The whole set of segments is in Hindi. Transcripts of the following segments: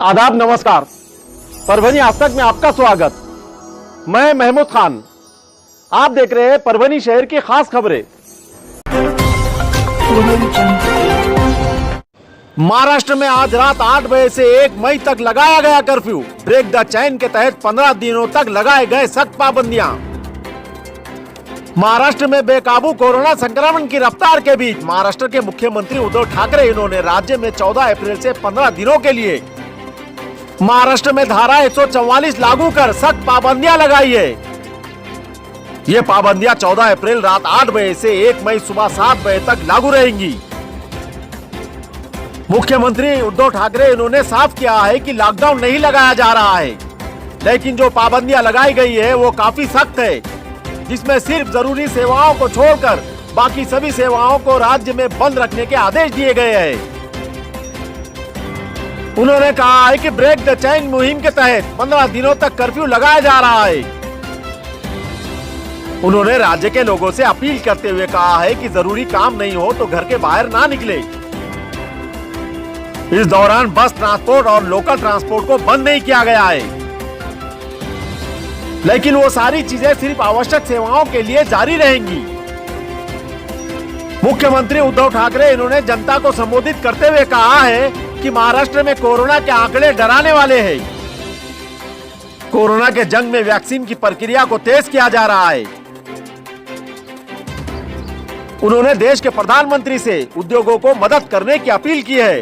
आदाब, नमस्कार। परभनी आज तक में आपका स्वागत। मैं महमूद खान। आप देख रहे हैं परभनी शहर की खास खबरें। महाराष्ट्र में आज रात 8 बजे से 1 मई तक लगाया गया कर्फ्यू। ब्रेक द चेन के तहत 15 दिनों तक लगाए गए सख्त पाबंदियां। महाराष्ट्र में बेकाबू कोरोना संक्रमण की रफ्तार के बीच महाराष्ट्र के मुख्यमंत्री उद्धव ठाकरे इन्होंने राज्य में 14 अप्रैल से 15 दिनों के लिए महाराष्ट्र में धारा 144 लागू कर सख्त पाबंदियां लगाई है। ये पाबंदियां 14 अप्रैल रात 8 बजे से 1 मई सुबह 7 बजे तक लागू रहेंगी। मुख्यमंत्री उद्धव ठाकरे इन्होंने साफ किया है कि लॉकडाउन नहीं लगाया जा रहा है, लेकिन जो पाबंदियां लगाई गई है वो काफी सख्त है, जिसमें सिर्फ जरूरी सेवाओं को छोड़कर बाकी सभी सेवाओं को राज्य में बंद रखने के आदेश दिए गए हैं। उन्होंने कहा है कि ब्रेक द चेन मुहिम के तहत 15 दिनों तक कर्फ्यू लगाया जा रहा है। उन्होंने राज्य के लोगों से अपील करते हुए कहा है कि जरूरी काम नहीं हो तो घर के बाहर ना निकले। इस दौरान बस ट्रांसपोर्ट और लोकल ट्रांसपोर्ट को बंद नहीं किया गया है, लेकिन वो सारी चीजें सिर्फ आवश्यक सेवाओं के लिए जारी रहेंगी। मुख्यमंत्री उद्धव ठाकरे इन्होंने जनता को संबोधित करते हुए कहा है कि महाराष्ट्र में कोरोना के आंकड़े डराने वाले हैं। कोरोना के जंग में वैक्सीन की प्रक्रिया को तेज किया जा रहा है। उन्होंने देश के प्रधानमंत्री से उद्योगों को मदद करने की अपील की है।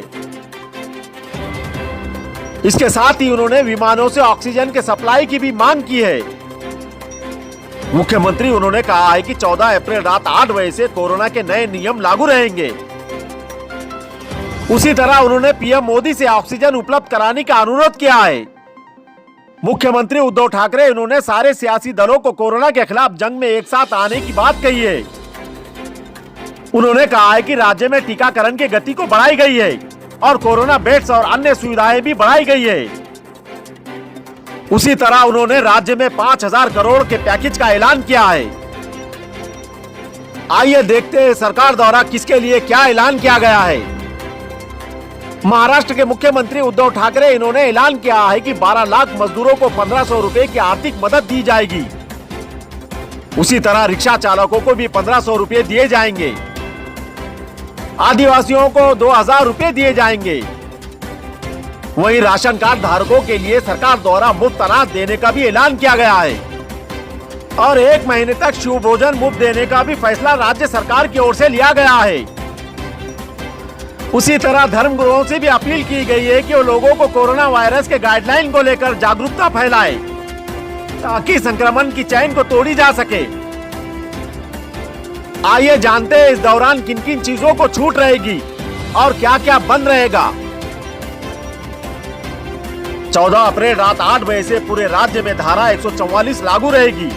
इसके साथ ही उन्होंने विमानों से ऑक्सीजन के सप्लाई की भी मांग की है। मुख्यमंत्री उन्होंने कहा है कि 14 अप्रैल रात 8 बजे से कोरोना के नए नियम लागू रहेंगे। उसी तरह उन्होंने पीएम मोदी से ऑक्सीजन उपलब्ध कराने का अनुरोध किया है। मुख्यमंत्री उद्धव ठाकरे इन्होंने सारे सियासी दलों को कोरोना के खिलाफ जंग में एक साथ आने की बात कही है। उन्होंने कहा है कि राज्य में टीकाकरण की गति को बढ़ाई गई है और कोरोना बेड्स और अन्य सुविधाएं भी बढ़ाई गई है। उसी तरह उन्होंने राज्य में 5,000 करोड़ के पैकेज का ऐलान किया है। आइए देखते हैं सरकार द्वारा किसके लिए क्या ऐलान किया गया है। महाराष्ट्र के मुख्यमंत्री उद्धव ठाकरे इन्होंने ऐलान किया है कि 12 लाख मजदूरों को 1,500 रुपए की आर्थिक मदद दी जाएगी। उसी तरह रिक्शा चालकों को भी 1,500 रुपए दिए जाएंगे। आदिवासियों को 2,000 रुपए दिए जाएंगे। वहीं राशन कार्ड धारकों के लिए सरकार द्वारा मुफ्त अनाज देने का भी ऐलान किया गया है और 1 महीने तक शिव भोजन मुफ्त देने का भी फैसला राज्य सरकार की ओर से लिया गया है। उसी तरह धर्मगुरुओं से भी अपील की गई है कि वो लोगों को कोरोना वायरस के गाइडलाइन को लेकर जागरूकता फैलाए, ताकि संक्रमण की चेन को तोड़ी जा सके। आइए जानते हैं इस दौरान किन किन चीजों को छूट रहेगी और क्या क्या बंद रहेगा। 14 अप्रैल रात 8 बजे से पूरे राज्य में धारा 144 लागू रहेगी,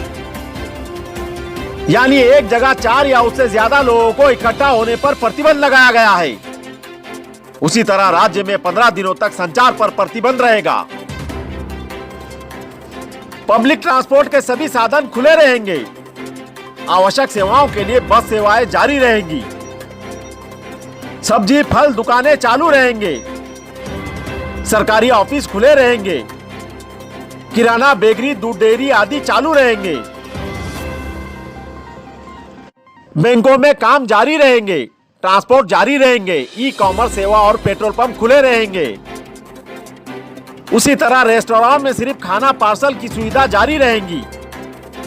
यानी एक जगह 4 या उससे ज्यादा लोगों को इकट्ठा होने पर प्रतिबंध लगाया गया है। उसी तरह राज्य में 15 दिनों तक संचार पर प्रतिबंध रहेगा। पब्लिक ट्रांसपोर्ट के सभी साधन खुले रहेंगे। आवश्यक सेवाओं के लिए बस सेवाएं जारी रहेंगी। सब्जी फल दुकानें चालू रहेंगे। सरकारी ऑफिस खुले रहेंगे। किराना, बेकरी, दूध डेयरी आदि चालू रहेंगे। बैंकों में काम जारी रहेंगे। ट्रांसपोर्ट जारी रहेंगे। ई कॉमर्स सेवा और पेट्रोल पंप खुले रहेंगे। उसी तरह रेस्टोरेंट में सिर्फ खाना पार्सल की सुविधा जारी रहेंगी।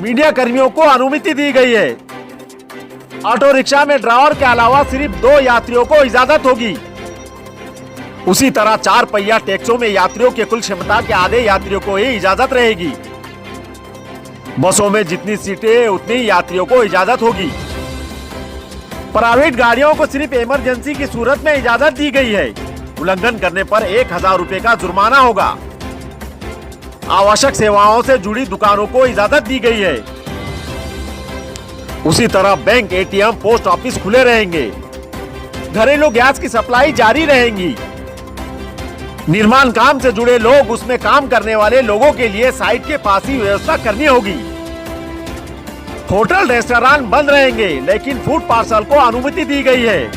मीडिया कर्मियों को अनुमति दी गई है। ऑटो रिक्शा में ड्राइवर के अलावा सिर्फ 2 यात्रियों को इजाजत होगी। उसी तरह 4 पहिया टैक्सियों में यात्रियों की कुल क्षमता के आधे यात्रियों को ही इजाजत रहेगी। बसों में जितनी सीटें उतनी यात्रियों को इजाजत होगी। प्राइवेट गाड़ियों को सिर्फ इमरजेंसी की सूरत में इजाजत दी गई है। उल्लंघन करने पर 1,000 रुपए का जुर्माना होगा। आवश्यक सेवाओं से जुड़ी दुकानों को इजाजत दी गई है। उसी तरह बैंक, एटीएम, पोस्ट ऑफिस खुले रहेंगे। घरेलू गैस की सप्लाई जारी रहेंगी। निर्माण काम से जुड़े लोग, उसमें काम करने वाले लोगों के लिए साइट के पास ही व्यवस्था करनी होगी। होटल रेस्टोरेंट बंद रहेंगे, लेकिन फूड पार्सल को अनुमति दी गई है।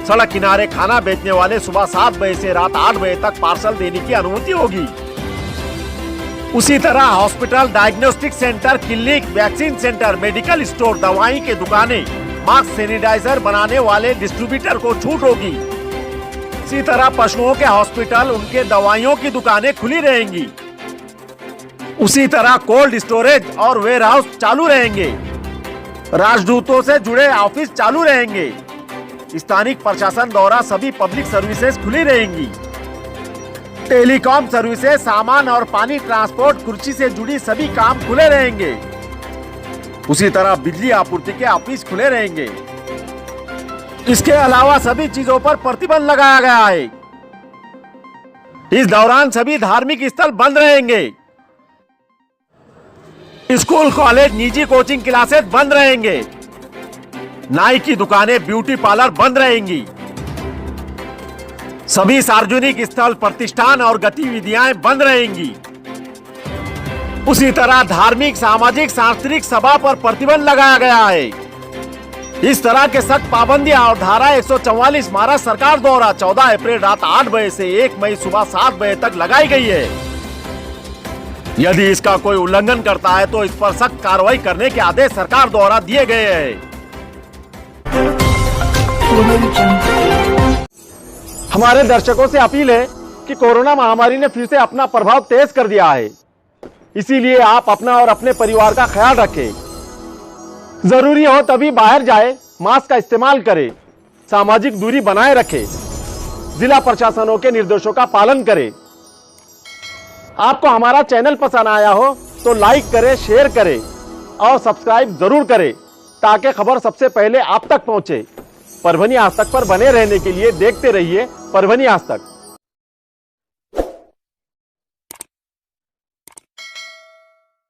सड़क किनारे खाना बेचने वाले सुबह 7 बजे से रात 8 बजे तक पार्सल देने की अनुमति होगी। उसी तरह hospital, diagnostic centre, clinic, vaccine centre, medical store, दवाई की दुकानें, मास्क, सैनिटाइजर बनाने वाले डिस्ट्रीब्यूटर को छूट होगी। इसी तरह पशुओं के हॉस्पिटल, उनके दवाइयों की दुकानें खुली रहेंगी। उसी तरह कोल्ड स्टोरेज और वेयर हाउस चालू रहेंगे। राजदूतों से जुड़े ऑफिस चालू रहेंगे। स्थानीय प्रशासन द्वारा सभी पब्लिक सर्विसेज खुली रहेंगी। टेलीकॉम सर्विसेज, सामान और पानी ट्रांसपोर्ट, कृषि से जुड़ी सभी काम खुले रहेंगे। उसी तरह बिजली आपूर्ति के ऑफिस खुले रहेंगे। इसके अलावा सभी चीजों पर प्रतिबंध लगाया गया है। इस दौरान सभी धार्मिक स्थल बंद रहेंगे। स्कूल, कॉलेज, निजी कोचिंग क्लासेस बंद रहेंगे। नाई की दुकानें, ब्यूटी पार्लर बंद रहेंगी। सभी सार्वजनिक स्थल, प्रतिष्ठान और गतिविधियां बंद रहेंगी। उसी तरह धार्मिक, सामाजिक, सांस्कृतिक सभा पर प्रतिबंध लगाया गया है। इस तरह के सख्त पाबंदियां और धारा 144 महाराष्ट्र सरकार द्वारा 14 अप्रैल रात 8 बजे से 1 मई सुबह 7 बजे तक लगाई गई है। यदि इसका कोई उल्लंघन करता है तो इस पर सख्त कार्रवाई करने के आदेश सरकार द्वारा दिए गए हैं। हमारे दर्शकों से अपील है कि कोरोना महामारी ने फिर से अपना प्रभाव तेज कर दिया है। इसीलिए आप अपना और अपने परिवार का ख्याल रखें। जरूरी हो तभी बाहर जाए, मास्क का इस्तेमाल करें, सामाजिक दूरी बनाए रखें, जिला प्रशासनों के निर्देशों का पालन करें। आपको हमारा चैनल पसंद आया हो तो लाइक करें, शेयर करें और सब्सक्राइब जरूर करें ताकि खबर सबसे पहले आप तक पहुंचे। परभनी आज तक पर बने रहने के लिए देखते रहिए परभनी आज तक।